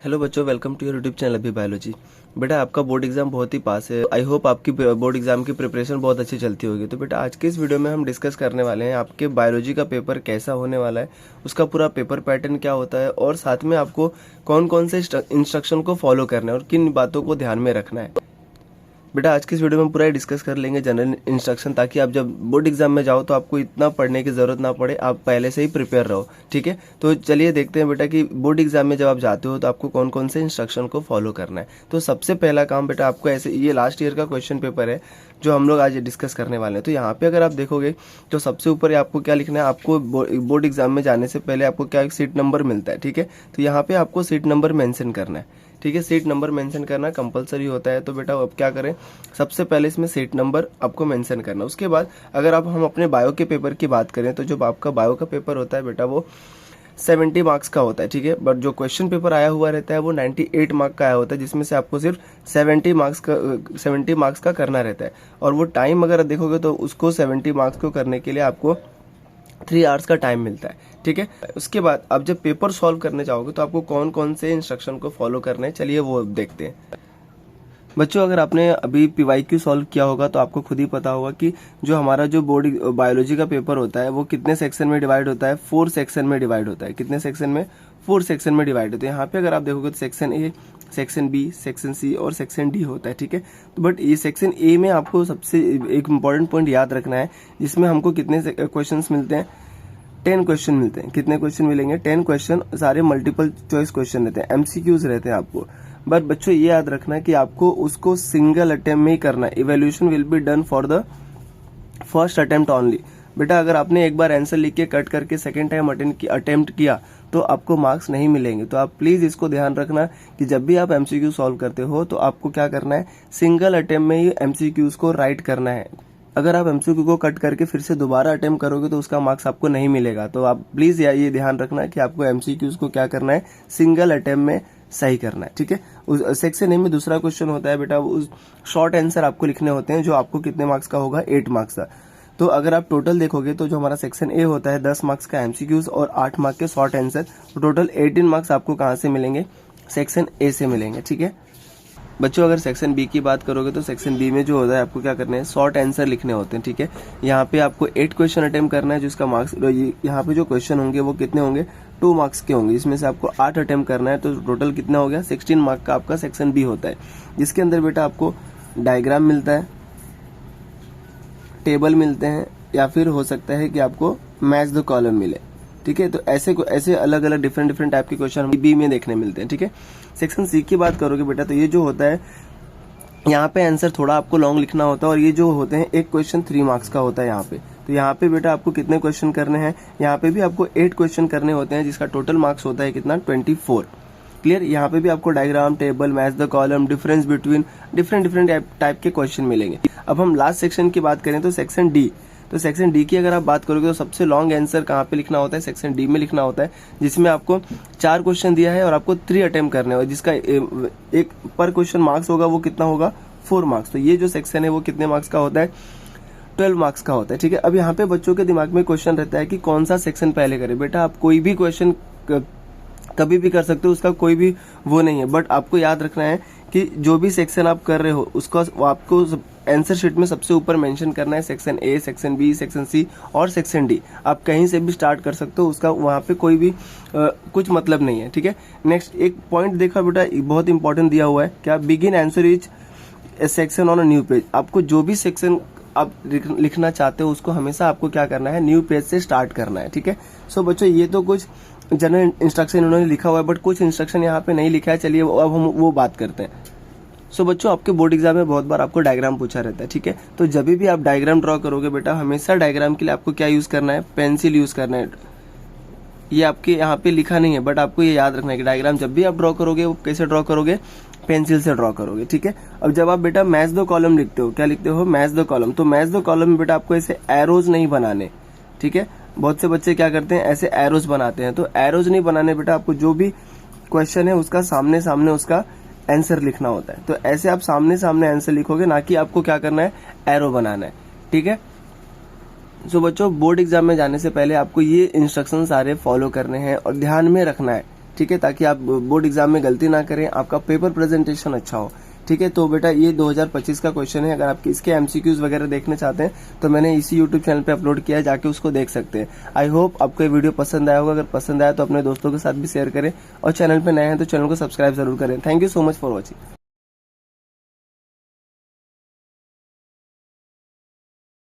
Hello बच्चों, welcome to your YouTube channel अभी biology. बेटा आपका बोर्ड एग्जाम बहुत ही पास है। आई होप आपकी बोर्ड एग्जाम की प्रिपरेशन बहुत अच्छी चलती होगी। तो बेटा आज के इस वीडियो में हम डिस्कस करने वाले हैं आपके बायोलॉजी का पेपर कैसा होने वाला है, उसका पूरा पेपर पैटर्न क्या होता है और साथ में आपको कौन कौन से इंस्ट्रक्शन को फॉलो करना है और किन बातों को ध्यान में रखना है। बेटा आज की इस वीडियो में पूरा डिस्कस कर लेंगे जनरल इंस्ट्रक्शन, ताकि आप जब बोर्ड एग्जाम में जाओ तो आपको इतना पढ़ने की जरूरत ना पड़े, आप पहले से ही प्रिपेयर रहो। ठीक है, तो चलिए देखते हैं बेटा कि बोर्ड एग्जाम में जब आप जाते हो तो आपको कौन कौन से इंस्ट्रक्शन को फॉलो करना है। तो सबसे पहला काम बेटा आपको ऐसे, ये लास्ट ईयर का क्वेश्चन पेपर है जो हम लोग आज डिस्कस करने वाले हैं। तो यहाँ पे अगर आप देखोगे तो सबसे ऊपर आपको क्या लिखना है, आपको बोर्ड एग्जाम में जाने से पहले आपको क्या एक सीट नंबर मिलता है। ठीक है, तो यहाँ पे आपको सीट नंबर मेंशन करना है। ठीक है, सीट नंबर मेंशन करना कंपलसरी होता है। तो बेटा अब क्या करें, सबसे पहले इसमें सीट नंबर आपको मेंशन करना। उसके बाद अगर हम अपने बायो के पेपर की बात करें तो जो आपका बायो का पेपर होता है बेटा वो 70 मार्क्स का होता है। ठीक है, बट जो क्वेश्चन पेपर आया हुआ रहता है वो 98 मार्क का आया होता है, जिसमें से आपको सिर्फ 70 मार्क्स का करना रहता है। और वो टाइम अगर देखोगे तो उसको 70 मार्क्स को करने के लिए आपको 3 आवर्स का टाइम मिलता है। ठीक है, उसके बाद आप जब पेपर सॉल्व करने जाओगे तो आपको कौन कौन से इंस्ट्रक्शन को फॉलो करना है, चलिए वो देखते हैं। बच्चों अगर आपने अभी पीवाईक्यू सॉल्व किया होगा तो आपको खुद ही पता होगा कि जो हमारा जो बोर्ड बायोलॉजी का पेपर होता है वो कितने सेक्शन में डिवाइड होता है, 4 सेक्शन में डिवाइड होता है। कितने सेक्शन में? 4 सेक्शन में डिवाइड होता है। यहाँ पे अगर आप देखोगे तो section A, section B, section C और सेक्शन डी होता है। ठीक है, तो बट ये सेक्शन ए में आपको सबसे एक इम्पॉर्टेंट पॉइंट याद रखना है, जिसमें हमको कितने क्वेश्चन मिलते हैं, 10 क्वेश्चन मिलते हैं। कितने क्वेश्चन मिलेंगे? 10 क्वेश्चन, सारे मल्टीपल चॉइस क्वेश्चन रहते हैं, एमसीक्यूज रहते हैं आपको। बट बच्चों ये याद रखना है कि आपको उसको सिंगल अटेम्प्ट में ही करना है। Evaluation will be done for the first attempt only. बेटा अगर आपने एक बार आंसर लिख के कट करके सेकेंड टाइम अटेम्प्ट किया तो आपको मार्क्स नहीं मिलेंगे। तो आप प्लीज इसको ध्यान रखना कि जब भी आप एमसीक्यू सॉल्व करते हो तो आपको क्या करना है, सिंगल अटेम्प्ट में ही एमसीक्यूज को राइट करना है। अगर आप एमसीक्यू को कट करके फिर से दोबारा अटेम्प्ट करोगे तो उसका मार्क्स आपको नहीं मिलेगा। तो आप प्लीज ये ध्यान रखना कि आपको एमसीक्यूज को क्या करना है, सिंगल अटेम्प्ट में सही करना है। ठीक है, उस सेक्शन ए में दूसरा क्वेश्चन होता है बेटा, उस शॉर्ट आंसर आपको लिखने होते हैं, जो आपको कितने मार्क्स का होगा, 8 मार्क्स का। तो अगर आप टोटल देखोगे तो जो हमारा सेक्शन ए होता है 10 मार्क्स का एमसीक्यूज और 8 मार्क्स के शॉर्ट आंसर, तो टोटल 18 मार्क्स आपको कहाँ से मिलेंगे, सेक्शन ए से मिलेंगे। ठीक है बच्चों, अगर सेक्शन बी की बात करोगे तो सेक्शन बी में जो होता है आपको क्या करना है, शॉर्ट आंसर लिखने होते हैं। ठीक है, यहाँ पे आपको 8 क्वेश्चन अटेम्प्ट करना है, जिसका मार्क्स यहाँ पे जो क्वेश्चन होंगे वो कितने होंगे, 2 मार्क्स के होंगे। इसमें से आपको 8 अटेम्प्ट करना है, तो टोटल कितना हो गया, 16 मार्क का आपका सेक्शन बी होता है, जिसके अंदर बेटा आपको डायग्राम मिलता है, टेबल मिलते हैं, या फिर हो सकता है कि आपको मैच द कॉलम मिले। ठीक है, तो ऐसे अलग अलग डिफरेंट टाइप के क्वेश्चन बी में देखने मिलते हैं। ठीक है, सेक्शन सी की बात करोगे बेटा तो ये जो होता है यहाँ पे आंसर थोड़ा आपको लॉन्ग लिखना होता है, और ये जो होते हैं एक क्वेश्चन 3 मार्क्स का होता है यहाँ पे। तो यहाँ पे बेटा आपको कितने क्वेश्चन करने हैं, यहाँ पे भी आपको 8 क्वेश्चन करने होते हैं, जिसका टोटल मार्क्स होता है कितना, 24। क्लियर, यहाँ पे भी आपको diagram, table, match the column, difference between, different type के क्वेश्चन मिलेंगे। अब हम लास्ट सेक्शन की बात करें तो सेक्शन डी। तो सेक्शन डी की अगर आप बात करोगे तो सबसे लॉन्ग आंसर कहाँ पे लिखना होता है, सेक्शन डी में लिखना होता है, जिसमें आपको 4 क्वेश्चन दिया है और आपको 3 अटेम्प्ट करने होगा, जिसका एक पर क्वेश्चन मार्क्स होगा वो कितना होगा, 4 मार्क्स। तो ये जो सेक्शन है वो कितने मार्क्स का होता है, 12 मार्क्स का होता है। ठीक है, अब यहाँ पे बच्चों के दिमाग में क्वेश्चन रहता है कि कौन सा सेक्शन पहले करें। बेटा आप कोई भी क्वेश्चन कभी भी कर सकते हो, उसका कोई भी वो नहीं है, बट आपको याद रखना है कि जो भी सेक्शन आप कर रहे हो उसका आपको आंसर शीट में सबसे ऊपर मेंशन करना है, section A, section B, section C और सेक्शन डी। आप कहीं से भी स्टार्ट कर सकते हो, उसका वहां पे कोई भी कुछ मतलब नहीं है। ठीक है, नेक्स्ट एक पॉइंट देखा बेटा, बहुत इंपॉर्टेंट दिया हुआ है, क्या, begin answer etch section on a new page. आपको जो भी सेक्शन आप लिखना चाहते हो उसको हमेशा आपको क्या करना है, न्यू पेज से स्टार्ट करना है। ठीक है, सो बच्चों ये तो कुछ जनरल इंस्ट्रक्शन उन्होंने लिखा हुआ है, बट कुछ इंस्ट्रक्शन यहाँ पे नहीं लिखा है। चलिए अब हम वो बात करते हैं। सो बच्चों आपके बोर्ड एग्जाम में बहुत बार आपको डायग्राम पूछा रहता है। ठीक है, तो जब भी आप डायग्राम ड्रॉ करोगे बेटा, हमेशा डायग्राम के लिए आपको क्या यूज करना है, पेंसिल यूज करना है। ये आपके यहाँ पे लिखा नहीं है, बट आपको ये याद रखना है कि डायग्राम जब भी आप ड्रॉ करोगे वो कैसे ड्रॉ करोगे, पेंसिल से ड्रॉ करोगे। ठीक है, अब जब आप बेटा मैच द कॉलम लिखते हो, क्या लिखते हो, मैच द कॉलम, तो मैच द कॉलम में बेटा आपको ऐसे एरोज नहीं बनाने। ठीक है, बहुत से बच्चे क्या करते हैं, ऐसे एरोज बनाते हैं, तो एरोज नहीं बनाने बेटा, आपको जो भी क्वेश्चन है उसका सामने सामने उसका आंसर लिखना होता है। तो ऐसे आप सामने सामने आंसर लिखोगे, ना कि आपको क्या करना है, एरो बनाना है। ठीक है, सो बच्चों बोर्ड एग्जाम में जाने से पहले आपको ये इंस्ट्रक्शन सारे फॉलो करने हैं और ध्यान में रखना है। ठीक है, ताकि आप बोर्ड एग्जाम में गलती ना करें, आपका पेपर प्रेजेंटेशन अच्छा हो। ठीक है, तो बेटा ये 2025 का क्वेश्चन है। अगर आप इसके एमसीक्यूज वगैरह देखने चाहते हैं तो मैंने इसी यूट्यूब चैनल पे अपलोड किया है, जाके उसको देख सकते हैं। आई होप आपको ये वीडियो पसंद आया होगा। अगर पसंद आया तो अपने दोस्तों के साथ भी शेयर करें और चैनल पे नए हैं तो चैनल को सब्सक्राइब जरूर करें। Thank you so much for watching.